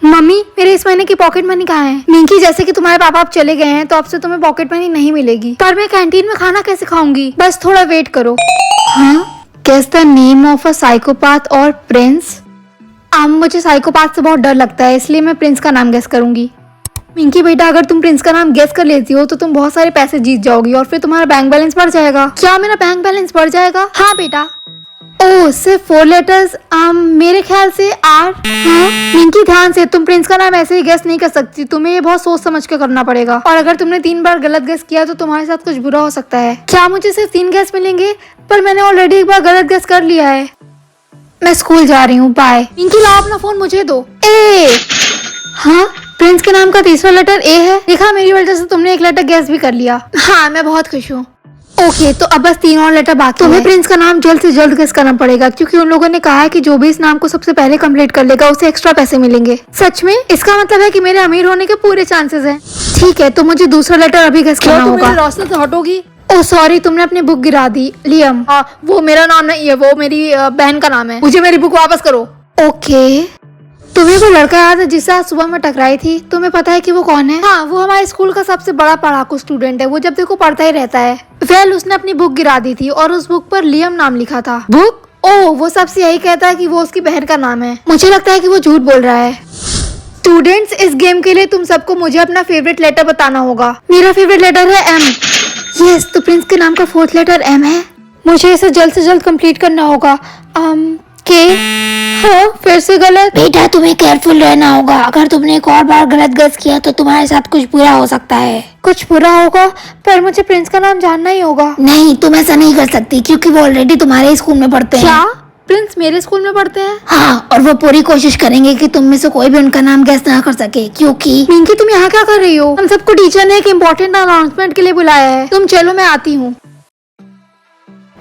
Mummy, मेरे इस महीने की पॉकेट मनी कहाँ है? मिंकी, जैसे कि तुम्हारे पापा अब चले गए हैं तो अब से तुम्हें पॉकेट मनी नहीं मिलेगी। पर मैं कैंटीन में खाना कैसे खाऊंगी? बस थोड़ा वेट करो। हाँ, guess the name of a psychopath और प्रिंस। मुझे साइकोपाथ से बहुत डर लगता है, इसलिए मैं प्रिंस का नाम गेस करूंगी। मिंकी बेटा, अगर तुम प्रिंस का नाम गेस कर लेती हो तो तुम बहुत सारे पैसे जीत जाओगी और फिर तुम्हारा बैंक बैलेंस बढ़ जाएगा। क्या मेरा बैंक बैलेंस बढ़ जाएगा? हाँ बेटा। ओह, सिर्फ 4 लेटर्स। मेरे ख्याल से आर। हाँ मिंकी, ध्यान से, तुम प्रिंस का नाम ऐसे ही गेस नहीं कर सकती, तुम्हें ये बहुत सोच समझ के करना पड़ेगा। और अगर तुमने 3 बार गलत गेस किया तो तुम्हारे साथ कुछ बुरा हो सकता है। क्या मुझे सिर्फ 3 गेस मिलेंगे? पर मैंने ऑलरेडी एक बार गलत गेस कर लिया है। मैं स्कूल जा रही हूँ, बाय। मिंकी, लाओ अपना फोन मुझे दो। ए। हाँ, प्रिंस के नाम का तीसरा लेटर ए है। देखा, मेरी वजह से तुमने एक लेटर गेस भी कर लिया। हाँ, मैं बहुत खुश हूँ। ओके, तो अब बस 3 और लेटर बाकी है। तुम्हें प्रिंस का नाम जल्द से जल्द गेस करना पड़ेगा, क्योंकि उन लोगों ने कहा है कि जो भी इस नाम को सबसे पहले कंप्लीट कर लेगा उसे एक्स्ट्रा पैसे मिलेंगे। सच में? इसका मतलब है कि मेरे अमीर होने के पूरे चांसेस हैं। ठीक है, तो मुझे दूसरा लेटर अभी गेस करना होगा। रास्ते से हटोगी? ओह सॉरी, तुमने अपनी बुक गिरा दी। लियम। वो मेरा नाम नहीं है, वो मेरी बहन का नाम है। मुझे मेरी बुक वापस करो। ओके। तुम्हें वो लड़का याद है जिससे आज सुबह में टकराई थी? तुम्हें पता है कि वो कौन है? हाँ, वो हमारे स्कूल का सबसे बड़ा पढ़ाकू स्टूडेंट है। वो जब देखो पढ़ता ही रहता है। उसने अपनी बुक गिरा दी थी और उस बुक पर लियम नाम लिखा था। बुक? ओह, वो सबसे यही कहता है कि वो उसकी बहन का नाम है। मुझे लगता है कि वो झूठ बोल रहा है। स्टूडेंट्स, इस गेम के लिए तुम सबको मुझे अपना फेवरेट लेटर बताना होगा। मेरा फेवरेट लेटर है एम। यस, तो प्रिंस के नाम का 4th लेटर एम है। मुझे इसे जल्द से जल्द कंप्लीट करना होगा। के। हाँ, फिर से गलत। बेटा, तुम्हें केयरफुल रहना होगा। अगर तुमने एक और बार गलत गेस किया तो तुम्हारे साथ कुछ बुरा हो सकता है। कुछ बुरा होगा? पर मुझे प्रिंस का नाम जानना ही होगा। नहीं, तुम ऐसा नहीं कर सकती, क्योंकि वो ऑलरेडी तुम्हारे स्कूल में पढ़ते हैं। क्या? प्रिंस मेरे स्कूल में पढ़ते हैं? हाँ, और वो पूरी कोशिश करेंगे कि तुम में से कोई भी उनका नाम गेस ना कर सके, क्योंकि मिंकी, तुम यहाँ क्या कर रही हो? हम सबको टीचर ने एक इम्पोर्टेंट अनाउंसमेंट के लिए बुलाया है। तुम चलो, मैं आती हूँ।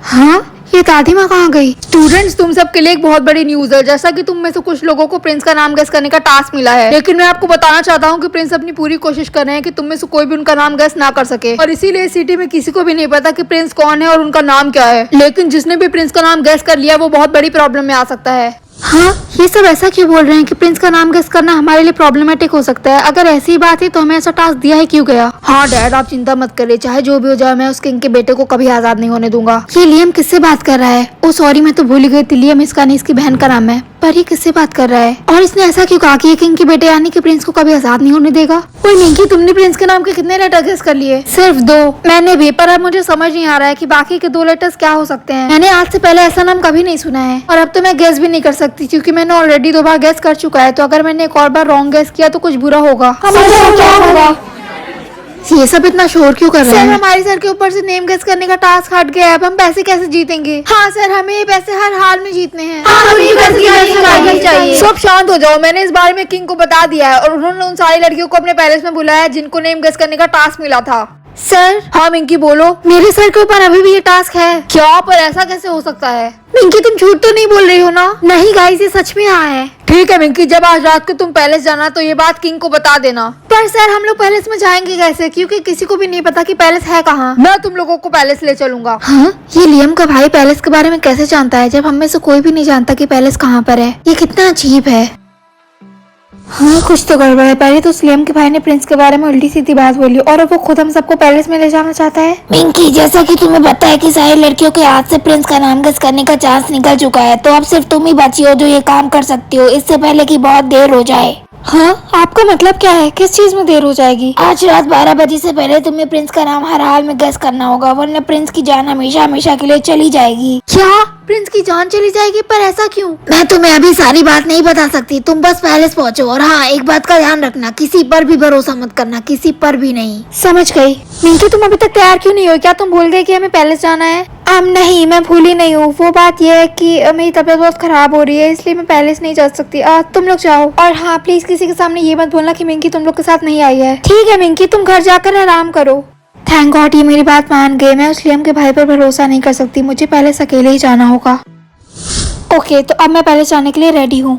हाँ, ये दादी माँ कहाँ गई? स्टूडेंट्स, तुम सबके लिए एक बहुत बड़ी न्यूज है। जैसा कि तुम में से कुछ लोगों को प्रिंस का नाम गेस करने का टास्क मिला है, लेकिन मैं आपको बताना चाहता हूँ कि प्रिंस अपनी पूरी कोशिश कर रहे हैं कि तुम में से कोई भी उनका नाम गेस ना कर सके। और इसीलिए सिटी में किसी को भी नहीं पता कि प्रिंस कौन है और उनका नाम क्या है। लेकिन जिसने भी प्रिंस का नाम गेस कर लिया वो बहुत बड़ी प्रॉब्लम में आ सकता है। हाँ, ये सब ऐसा क्यों बोल रहे हैं कि प्रिंस का नाम गेस करना हमारे लिए प्रॉब्लमेटिक हो सकता है? अगर ऐसी बात है तो हमें ऐसा टास्क दिया ही क्यों गया? हाँ डैड, आप चिंता मत करिए, चाहे जो भी हो जाए मैं उस किंग के बेटे को कभी आजाद नहीं होने दूंगा। ये लियम किससे बात कर रहा है? ओ सॉरी, मैं तो भूल ही गई थी, लियम इसका नहीं, इसकी बहन का नाम है। पर ये किससे बात कर रहा है? और इसने ऐसा क्यों कहा कि ये किंग के बेटे यानी कि प्रिंस को कभी आजाद नहीं होने देगा? कोई मिंकी, तुमने प्रिंस के नाम के कितने लेटर गेस कर लिए? सिर्फ 2। मैंने भी, पर अब मुझे समझ नहीं आ रहा है कि बाकी के 2 लेटर्स क्या हो सकते हैं। मैंने आज से पहले ऐसा नाम कभी नहीं सुना है, और अब तो मैं गेस भी नहीं कर सकती क्योंकि मैंने ऑलरेडी 2 बार गेस कर चुका है। तो अगर मैंने एक और बार रॉन्ग गेस किया तो कुछ बुरा होगा। ये सब इतना शोर क्यों कर रहे हैं? सर, हमारे सर के ऊपर से नेम गेस करने का टास्क हट गया है। अब हम पैसे कैसे जीतेंगे? हाँ सर, हमें ये पैसे हर हाल में जीतने हैं। चाहिए। सब शांत हो जाओ, मैंने इस बारे में किंग को बता दिया है और उन्होंने उन सारी लड़कियों को अपने पैलेस में बुलाया जिनको नेम गेस करने का टास्क मिला था। सर। हाँ मिंकी बोलो। मेरे सर के ऊपर अभी भी ये टास्क है। क्या? पर ऐसा कैसे हो सकता है? मिंकी, तुम झूठ तो नहीं बोल रही हो ना? नहीं गाइस, ये सच में यहाँ है। ठीक है मिंकी, जब आज रात को तुम पैलेस जाना तो ये बात किंग को बता देना। पर सर, हम लोग पैलेस में जाएंगे कैसे? क्योंकि किसी को भी नहीं पता कि पैलेस है कहाँ। मैं तुम लोगों को पैलेस ले चलूंगा। हाँ, ये लियम का भाई पैलेस के बारे में कैसे जानता है जब हम में से कोई भी नहीं जानता कि पैलेस कहाँ पर है? ये कितना अजीब है। हाँ, कुछ तो गड़बड़ है। पहले तो लियम के भाई ने प्रिंस के बारे में उल्टी सीधी बात बोली और अब वो खुद हम सबको पैलेस में ले जाना चाहता है। मिंकी, जैसा कि तुम्हें पता है कि सारी लड़कियों के हाथ से प्रिंस का नाम गेस करने का चांस निकल चुका है, तो अब सिर्फ तुम ही बची हो जो ये काम कर सकती हो, इससे पहले कि बहुत देर हो जाए। हाँ, आपका मतलब क्या है? किस चीज में देर हो जाएगी? आज रात 12 बजे से पहले तुम्हें प्रिंस का नाम हर हाल में गेस करना होगा, वरना प्रिंस की जान हमेशा हमेशा के लिए चली जाएगी। क्या? प्रिंस की जान चली जाएगी? पर ऐसा क्यों? मैं तुम्हें अभी सारी बात नहीं बता सकती, तुम बस पैलेस पहुंचो। और हाँ, एक बात का ध्यान रखना, किसी पर भी भरोसा मत करना, किसी पर भी नहीं। समझ गई। मिंकी, तुम अभी तक तैयार क्यों नहीं हो? क्या तुम भूल गए कि हमें पैलेस जाना है? नहीं, मैं भूली नहीं हूँ। वो बात यह है कि मेरी तबीयत बहुत खराब हो रही है, इसलिए मैं पैलेस नहीं जा सकती। तुम लोग जाओ। और हाँ, प्लीज किसी के सामने ये मत बोलना कि मिंकी तुम लोग के साथ नहीं आई है। ठीक है मिंकी, तुम घर जाकर आराम करो। थैंक गॉड, ये मेरी बात मान गए। मैं उस लियम के भाई पर भरोसा नहीं कर सकती, मुझे पैलेस अकेले ही जाना होगा। ओके, तो अब मैं पैलेस जाने के लिए रेडी हूँ।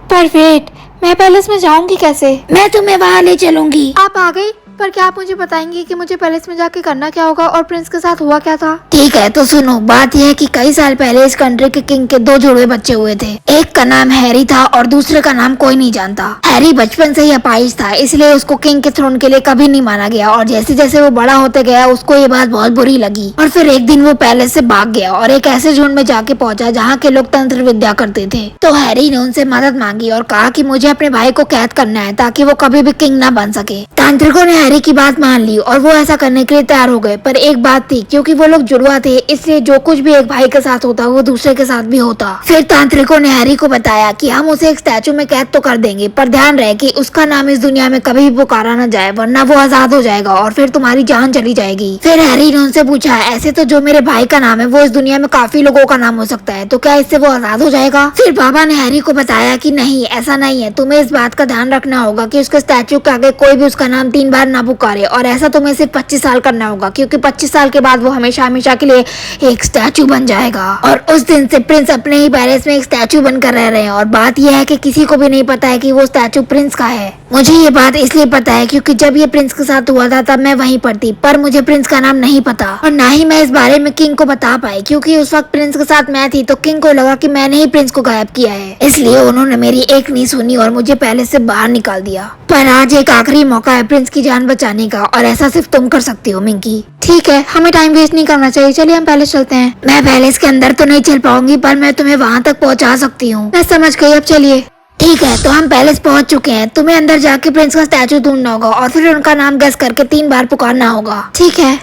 पर वेट, मैं पैलेस में जाऊंगी कैसे? मैं तुम्हें वहाँ ले चलूंगी। आप आ गई? पर क्या आप मुझे बताएंगे कि मुझे पैलेस में जाके करना क्या होगा और प्रिंस के साथ हुआ क्या था? ठीक है, तो सुनो। बात यह है कि कई साल पहले इस कंट्री के किंग के 2 जुड़वे बच्चे हुए थे। एक का नाम हैरी था और दूसरे का नाम कोई नहीं जानता। हैरी बचपन से ही अपाहिज था, इसलिए उसको किंग के थ्रोन के लिए कभी नहीं माना गया और जैसे जैसे वो बड़ा होते गया उसको ये बात बहुत बुरी लगी और फिर एक दिन वो पैलेस से भाग गया और एक ऐसे झुंड में जाके पहुंचा जहाँ के लोग तंत्र विद्या करते थे। तो हैरी ने उनसे मदद मांगी और कहा कि मुझे अपने भाई को कैद करना है ताकि वो कभी भी किंग ना बन सके। तांत्रिकों ने हैरी की बात मान ली और वो ऐसा करने के लिए तैयार हो गए, पर एक बात थी, क्योंकि वो लोग जुड़वा थे इसलिए जो कुछ भी एक भाई के साथ होता वो दूसरे के साथ भी होता। फिर तांत्रिकों ने हैरी को बताया कि हम उसे एक स्टैचू में कैद तो कर देंगे, पर ध्यान रहे कि उसका नाम इस दुनिया में कभी भी पुकारा न जाए, वरना वो आजाद हो जाएगा और फिर तुम्हारी जान चली जाएगी। फिर हैरी ने उनसे पूछा, ऐसे तो जो मेरे भाई का नाम है वो इस दुनिया में काफी लोगों का नाम हो सकता है, तो क्या इससे वो आजाद हो जाएगा? फिर बाबा ने हैरी को बताया कि नहीं, ऐसा नहीं है। तुम्हें इस बात का ध्यान रखना होगा कि उसके स्टैचू के आगे कोई भी उसका नाम 3 बार ना पुकारे और ऐसा तुम्हें सिर्फ 25 साल करना होगा, क्योंकि 25 साल के बाद वो हमेशा हमेशा के लिए एक स्टैचू बन जाएगा। और उस दिन से प्रिंस अपने ही पैलेस में एक स्टैचू बनकर रह रहे हैं और बात यह है कि किसी को भी नहीं पता है कि वो स्टैचू प्रिंस का है। मुझे ये बात इसलिए पता है क्योंकि जब ये प्रिंस के साथ हुआ था तब मैं वहीं पर थी, पर मुझे प्रिंस का नाम नहीं पता और ना ही मैं इस बारे में किंग को बता पाई, क्योंकि उस वक्त प्रिंस के साथ मैं थी तो किंग को लगा कि मैंने ही प्रिंस को गायब किया है, इसलिए उन्होंने मेरी एक नहीं सुनी और मुझे पैलेस से बाहर निकाल दिया। पर आज एक आखिरी मौका है प्रिंस की जान बचाने का और ऐसा सिर्फ तुम कर सकती हो मिंकी। ठीक है, हमें टाइम वेस्ट नहीं करना चाहिए, चलिए हम पैलेस चलते हैं। मैं पैलेस के अंदर तो नहीं चल पाऊंगी, पर मैं तुम्हें वहाँ तक पहुँचा सकती हूँ। मैं समझ गई, अब चलिए। ठीक है, तो हम पैलेस पहुंच चुके हैं। तुम्हें अंदर जाके प्रिंस का स्टैचू ढूंढना होगा और फिर उनका नाम गेस करके 3 बार पुकारना होगा। ठीक है,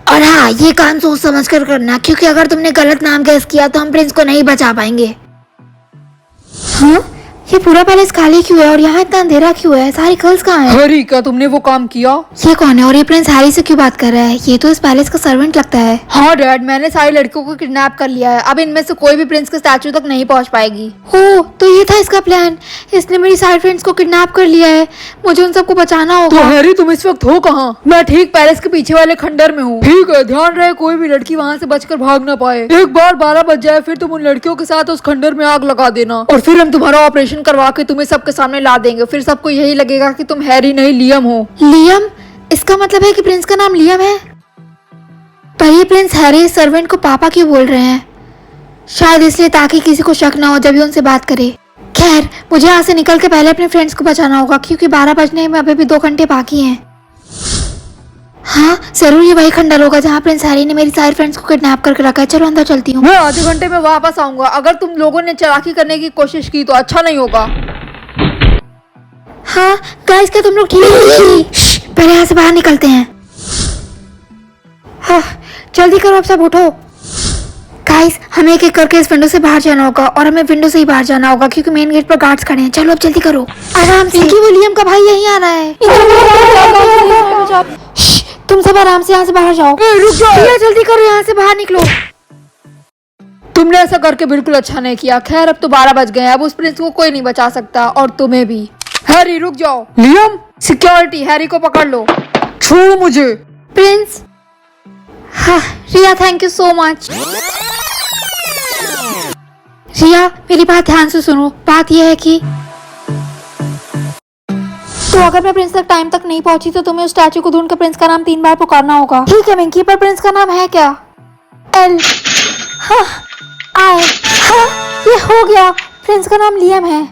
और हाँ, ये काम सोच समझ कर करना, क्योंकि अगर तुमने गलत नाम गेस किया तो हम प्रिंस को नहीं बचा पाएंगे। हाँ, ये पूरा पैलेस खाली क्यों है और यहाँ इतना अंधेरा क्यों है? सारी गर्ल्स कहाँ हैं? हैरी, क्या तुमने वो काम किया? ये कौन है और ये प्रिंस हैरी से क्यों बात कर रहा है? ये तो इस पैलेस का सर्वेंट लगता है। हाँ डैड, मैंने सारी लड़कियों को किडनैप कर लिया है। अब इनमें से कोई भी प्रिंस के स्टैचू तक नहीं पहुंच पाएगी। हो, तो ये था इसका प्लान। इसने मेरी सारी फ्रेंड्स को किडनैप कर लिया है। मुझे उन सबको बचाना होगा। तो हैरी, तुम इस वक्त हो कहाँ? मैं ठीक पैलेस के पीछे वाले खंडर में हूँ। ठीक है, ध्यान रहे कोई भी लड़की वहाँ से बचकर भाग ना पाए। एक बार 12 बज जाए फिर तुम उन लड़कियों के साथ उस खंडर में आग लगा देना और फिर हम तुम्हारा ऑपरेशन करवा के तुम्हें सबके सामने ला देंगे। फिर सबको यही लगेगा कि तुम हैरी नहीं लियम हो। लियम? इसका मतलब है कि प्रिंस का नाम लियम है? पर ये प्रिंस हैरी सर्वेंट को पापा क्यों बोल रहे हैं? शायद इसलिए ताकि किसी को शक ना हो जब ये उनसे बात करे। खैर, मुझे यहाँ से निकल के पहले अपने फ्रेंड्स को बचाना होगा, क्योंकि 12 बजने में अभी भी 2 घंटे बाकी हैं। हाँ, जरूर ये वही खंडर होगा जहाँ प्रिंस हैरी ने मेरी सारी फ्रेंड्स को किडनैप करके रखा है। चलो अंदर चलती हूँ। मैं आधे घंटे में वापस आऊंगा। अगर तुम लोगों ने चालाकी करने की कोशिश की तो अच्छा नहीं होगा। हाँ गाइस, क्या तुम लोग ठीक हो? पहले यहाँ से बाहर निकलते हैं। हाँ, जल्दी करो, अब सब उठो। गाइस, हमें एक एक करके इस विंडो से बाहर जाना होगा और हमें विंडो से ही बाहर जाना होगा, क्योंकि मेन गेट पर गार्ड्स खड़े हैं। चलो अब जल्दी करो, आराम से। कि विलियम का भाई यहीं आ रहा है। तुम सब आराम से यहाँ से बाहर जाओ। रुक जाओ, जल्दी करो, यहाँ से बाहर निकलो। तुमने ऐसा करके बिल्कुल अच्छा नहीं किया। खैर, अब तो 12 बज गए। अब उस प्रिंस को कोई नहीं बचा सकता और तुम्हें भी। हैरी, रुक जाओ। लियम, सिक्योरिटी, हैरी को पकड़ लो। छोड़ो मुझे। प्रिंस। हाँ, रिया, थैंक यू सो मच। रिया, मेरी बात ध्यान से सुनो। बात यह है कि तो अगर मैं प्रिंस तक टाइम तक नहीं पहुंची तो तुम्हें उस स्टैचू को ढूंढकर प्रिंस का नाम 3 बार पुकारना होगा। ठीक है मिंकी, पर प्रिंस का नाम है क्या? एल। हाँ, आए। हाँ, ये हो गया। प्रिंस का नाम लियम है।